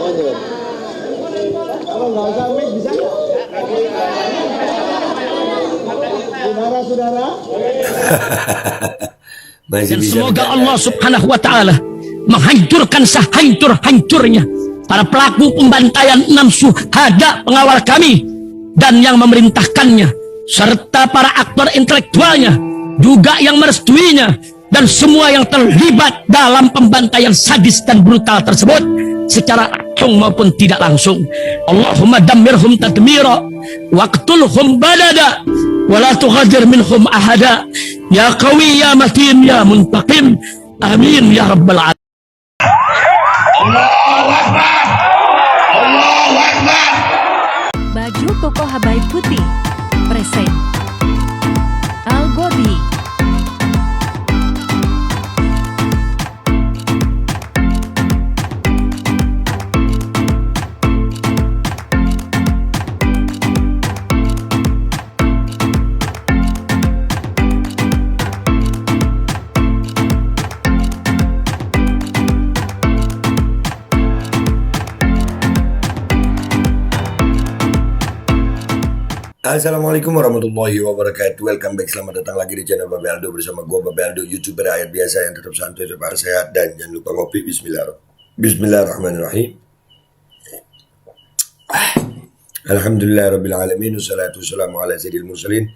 Kalau nggak usah mic bisa nggak? Saudara-saudara. Dan semoga Allah Subhanahu wa Ta'ala menghancurkan sehancur-hancurnya para pelaku pembantaian 6 syuhada pengawal kami dan yang memerintahkannya, serta para aktor intelektualnya juga yang merestuinya, dan semua yang terlibat dalam pembantaian sadis dan brutal tersebut secara langsung maupun tidak langsung. Allahumma dammirhum tadmira waqtulhum badada wala tughadir minhum ahada ya qawi ya matin ya muntaqim amin ya rabbal alamin. Baju koko Habaib putih present Al-Gobi. Assalamualaikum warahmatullahi wabarakatuh. Welcome back, selamat datang lagi di channel Babe Aldo bersama gua Babe Aldo, YouTuber rakyat biasa yang tetap santai, tetap sehat, dan jangan lupa ngopi. Bismillahirrahmanirrahim. Alhamdulillahirabbil alamin, wassalatu wassalamu ala sayyidil mursalin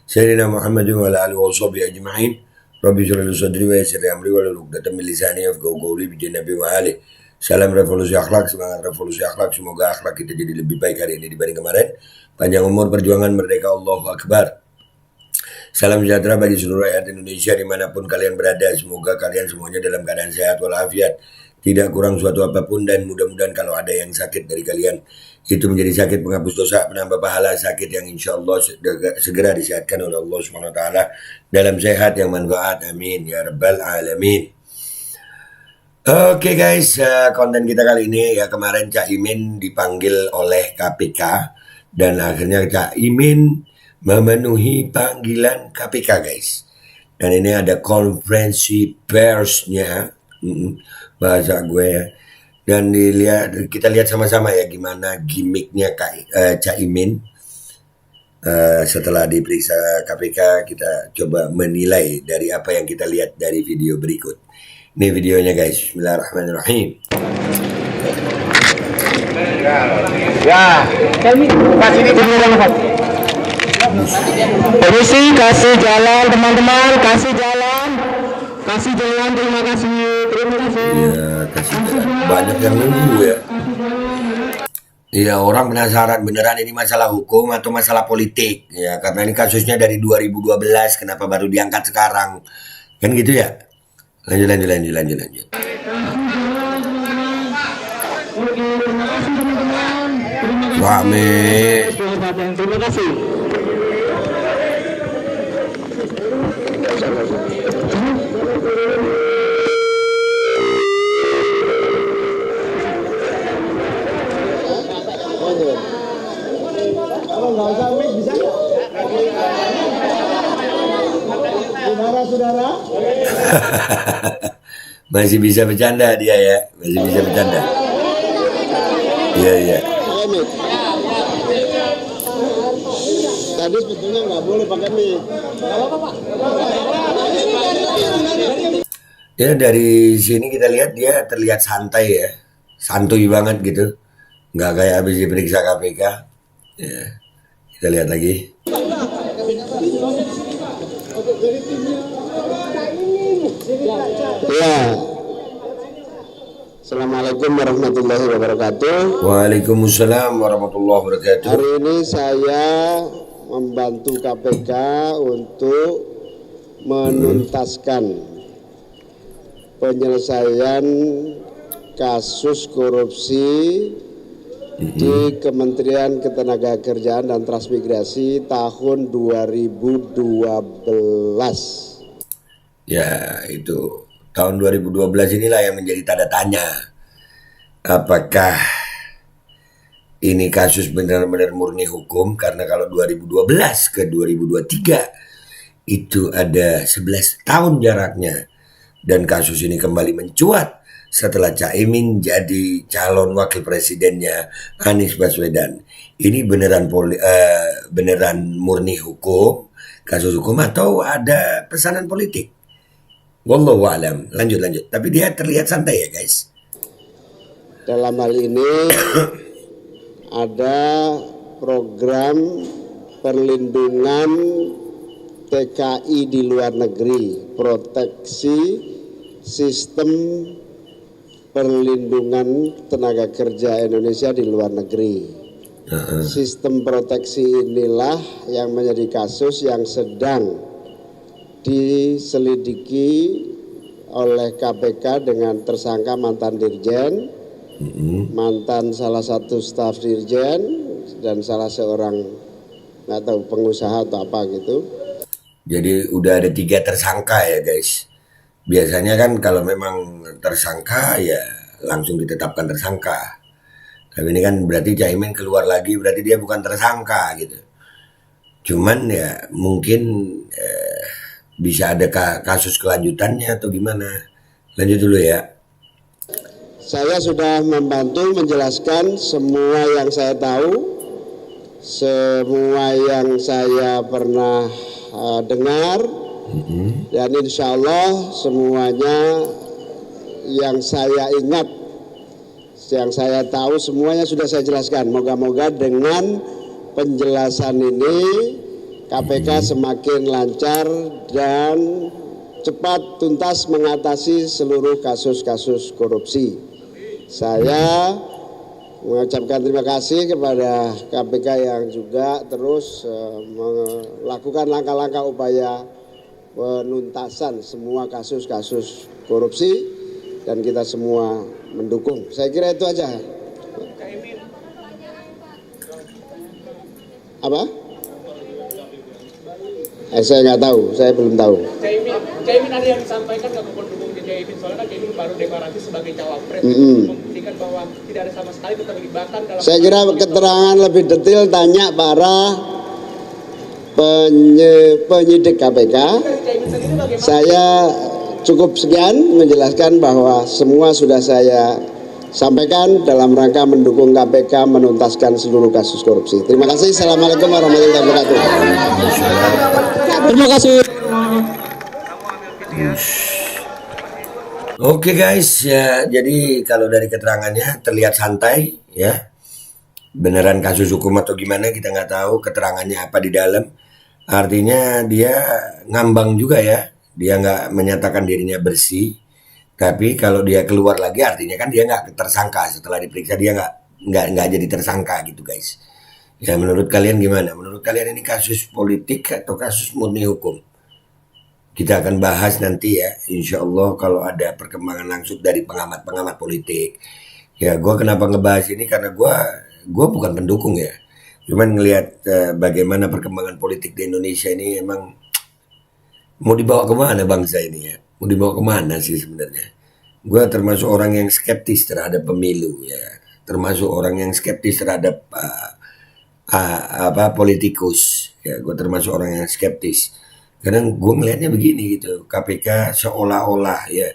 sayyidina Muhammadin wa ala alihi wa sahbihi ajma'in. Rabbi shrah li sadri wa yassir li amri wahlul 'uqdatam min lisani yafqahu qawli bi Nabi wa ali. Salam revolusi akhlak, semangat revolusi akhlak. Semoga akhlak kita jadi lebih baik hari ini dibanding kemarin. Panjang umur, perjuangan, merdeka, Allahu Akbar. Salam sejahtera bagi seluruh rakyat Indonesia dimanapun kalian berada. Semoga kalian semuanya dalam keadaan sehat walafiat, tidak kurang suatu apapun, dan mudah-mudahan kalau ada yang sakit dari kalian itu menjadi sakit penghapus dosa, penambah pahala, sakit yang insya Allah segera disehatkan oleh Allah SWT dalam sehat yang manfaat. Amin ya rabbal alamin. Oke guys, konten kita kali ini ya, kemarin Cak Imin dipanggil oleh KPK dan akhirnya Cak Imin memenuhi panggilan KPK guys. Dan ini ada konferensi persnya, bahasa gue ya. Dan kita lihat sama-sama ya gimana gimmicknya Cak Imin. Setelah diperiksa KPK, kita coba menilai dari apa yang kita lihat dari video berikut. Ini videonya guys, bismillahirrahmanirrahim. Ya, kasih ini permisi, kasih jalan teman-teman, kasih jalan, terima kasih. Ya, kasih jalan. Banyak yang nunggu ya. Iya, orang penasaran beneran ini masalah hukum atau masalah politik ya, karena ini kasusnya dari 2012, kenapa baru diangkat sekarang, kan gitu ya. Lanjut. Rame. Terima kasih. Kalau nggak usah mic bisa nggak? Saudara-saudara. Masih bisa bercanda dia ya, masih bisa bercanda. Iya. Tadi sebetulnya nggak boleh pakai mic. Ya dari sini kita lihat dia terlihat santai ya, santuy banget gitu, nggak kayak habis diperiksa KPK. Ya, kita lihat lagi. Ya. Assalamualaikum warahmatullahi wabarakatuh. Waalaikumsalam warahmatullahi wabarakatuh. Hari ini saya membantu KPK untuk menuntaskan penyelesaian kasus korupsi di Kementerian Ketenagakerjaan dan Transmigrasi tahun 2012. Ya, itu tahun 2012 inilah yang menjadi tanda tanya. Apakah ini kasus benar-benar murni hukum? Karena kalau 2012 ke 2023 itu ada 11 tahun jaraknya. Dan kasus ini kembali mencuat setelah Caimin jadi calon wakil presidennya Anies Baswedan. Ini beneran murni hukum, kasus hukum atau ada pesanan politik? Wallahu a'lam. Lanjut. Tapi dia terlihat santai ya guys. Dalam hal ini ada program perlindungan TKI di luar negeri, proteksi sistem perlindungan tenaga kerja Indonesia di luar negeri. Sistem proteksi inilah yang menjadi kasus yang sedang diselidiki oleh KPK dengan tersangka mantan dirjen, mantan salah satu staf dirjen, dan salah seorang nggak tahu pengusaha atau apa gitu. Jadi udah ada 3 tersangka ya guys. Biasanya kan kalau memang tersangka ya langsung ditetapkan tersangka. Tapi ini kan berarti Caimin keluar lagi, berarti dia bukan tersangka gitu. Cuman ya mungkin bisa ada kasus kelanjutannya atau gimana. Lanjut dulu ya. Saya sudah membantu menjelaskan semua yang saya tahu, semua yang saya pernah dengar, dan insya Allah semuanya yang saya ingat, yang saya tahu semuanya sudah saya jelaskan. Moga-moga dengan penjelasan ini KPK semakin lancar dan cepat tuntas mengatasi seluruh kasus-kasus korupsi. Saya mengucapkan terima kasih kepada KPK yang juga terus melakukan langkah-langkah upaya penuntasan semua kasus-kasus korupsi dan kita semua mendukung. Saya kira itu aja. Apa? Saya nggak tahu, saya belum tahu. Caimin ada yang disampaikan nggak ke pendukung Caimin, soalnya kan Caimin baru deklarasi sebagai cawapres, membuktikan bahwa tidak ada sama sekali keterlibatan dalam. Saya kira keterangan lebih detail tanya para penyidik KPK. Saya cukup sekian menjelaskan bahwa semua sudah saya sampaikan dalam rangka mendukung KPK menuntaskan seluruh kasus korupsi. Terima kasih. Assalamualaikum warahmatullahi wabarakatuh. Terima kasih. Oke guys, ya jadi kalau dari keterangannya terlihat santai ya. Beneran kasus hukum atau gimana kita nggak tahu, keterangannya apa di dalam. Artinya dia ngambang juga ya. Dia nggak menyatakan dirinya bersih. Tapi kalau dia keluar lagi artinya kan dia nggak tersangka. Setelah diperiksa dia nggak jadi tersangka gitu guys. Ya menurut kalian gimana? Menurut kalian ini kasus politik atau kasus murni hukum? Kita akan bahas nanti ya, insya Allah kalau ada perkembangan langsung dari pengamat-pengamat politik. Ya gue kenapa ngebahas ini karena gue bukan pendukung ya. Cuman ngelihat bagaimana perkembangan politik di Indonesia ini emang mau dibawa kemana bangsa ini ya. Mau dibawa kemana sih sebenarnya. Gue termasuk orang yang skeptis terhadap pemilu ya. Termasuk orang yang skeptis terhadap politikus. Ya, gue termasuk orang yang skeptis. Kadang gue ngelihatnya begini gitu, KPK seolah-olah ya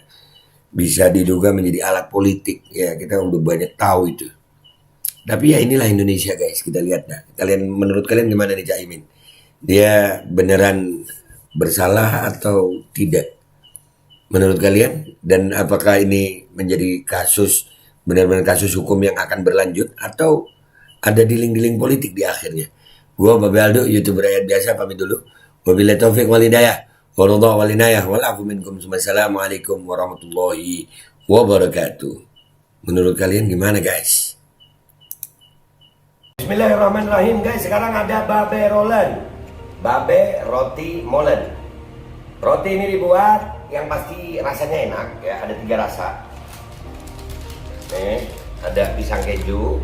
bisa diduga menjadi alat politik ya, kita udah banyak tahu itu. Tapi ya inilah Indonesia guys, kita lihat nah. Menurut kalian gimana nih Caimin? Dia beneran bersalah atau tidak? Menurut kalian? Dan apakah ini menjadi kasus benar-benar kasus hukum yang akan berlanjut atau ada dealing-dealing politik di akhirnya? Gua Babe Aldo, YouTuber rakyat biasa, pamit dulu. Wabillahi taufiq wal hidayah. Wallahu wal inayah wal afu minkum. Assalamualaikum warahmatullahi wabarakatuh. Menurut kalian gimana guys? Bismillahirrahmanirrahim guys. Sekarang ada Babe Rolen, Babe Roti Molen. Roti ini dibuat yang pasti rasanya enak ya. Ada 3 rasa. Nih, ada pisang keju,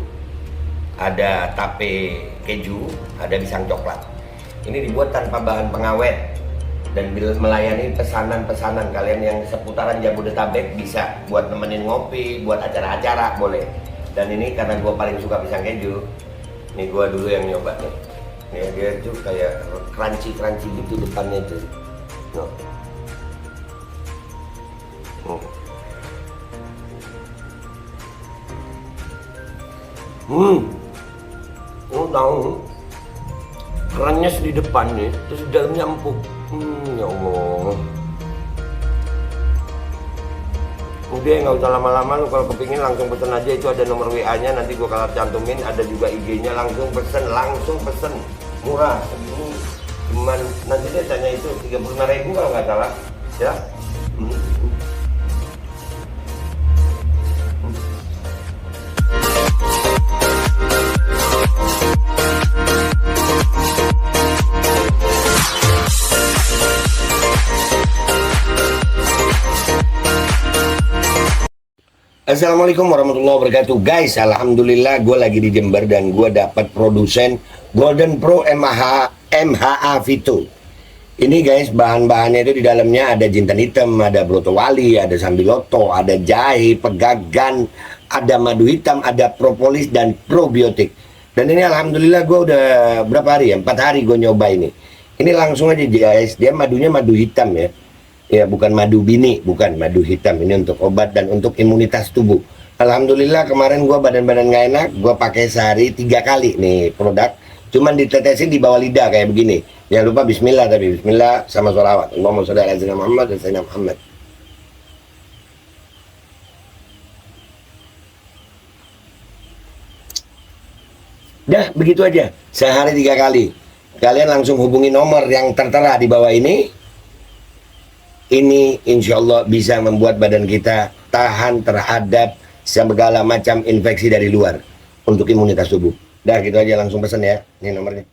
ada tape keju, ada pisang coklat. Ini dibuat tanpa bahan pengawet dan melayani pesanan-pesanan kalian yang seputaran Jabodetabek, bisa buat nemenin ngopi, buat acara-acara boleh. Dan ini karena gue paling suka pisang keju, nih gue dulu yang nyoba nih. Nih dia tuh kayak crunchy gitu depannya tuh. Lo tahu kerannya di depan nih, terus di dalamnya empuk. Ya Allah. Udah nggak usah lama-lama, lu kalau kepingin langsung pesen aja, itu ada nomor WA-nya, nanti gua kalau cantumin, ada juga IG-nya, langsung pesen, murah segini, cuman nanti dia tanya itu 35.000 kalau nggak salah, ya. Assalamualaikum warahmatullahi wabarakatuh. Guys, alhamdulillah gue lagi di Jember dan gue dapat produsen Golden Pro MHA Vito. Ini guys, bahan-bahannya itu di dalamnya ada jintan hitam, ada broto wali, ada sambiloto, ada jahe, pegagan, ada madu hitam, ada propolis dan probiotik. Dan ini alhamdulillah gue udah berapa hari ya? 4 hari gue nyoba ini. Ini langsung aja guys, dia madunya madu hitam ya. Ya, bukan madu bini, bukan madu hitam. Ini untuk obat dan untuk imunitas tubuh. Alhamdulillah kemarin gua badan-badan nggak enak, gua pakai sehari 3 kali nih produk. Cuman ditetesin di bawah lidah kayak begini. Jangan lupa bismillah, tapi bismillah sama sholawat. Allahumma sholli ala sayyidina Muhammad dan sayyidina Muhammad. Dah, begitu aja. Sehari 3 kali. Kalian langsung hubungi nomor yang tertera di bawah ini. Ini insya Allah bisa membuat badan kita tahan terhadap segala macam infeksi dari luar untuk imunitas tubuh. Dah gitu aja, langsung pesan ya. Ini nomornya.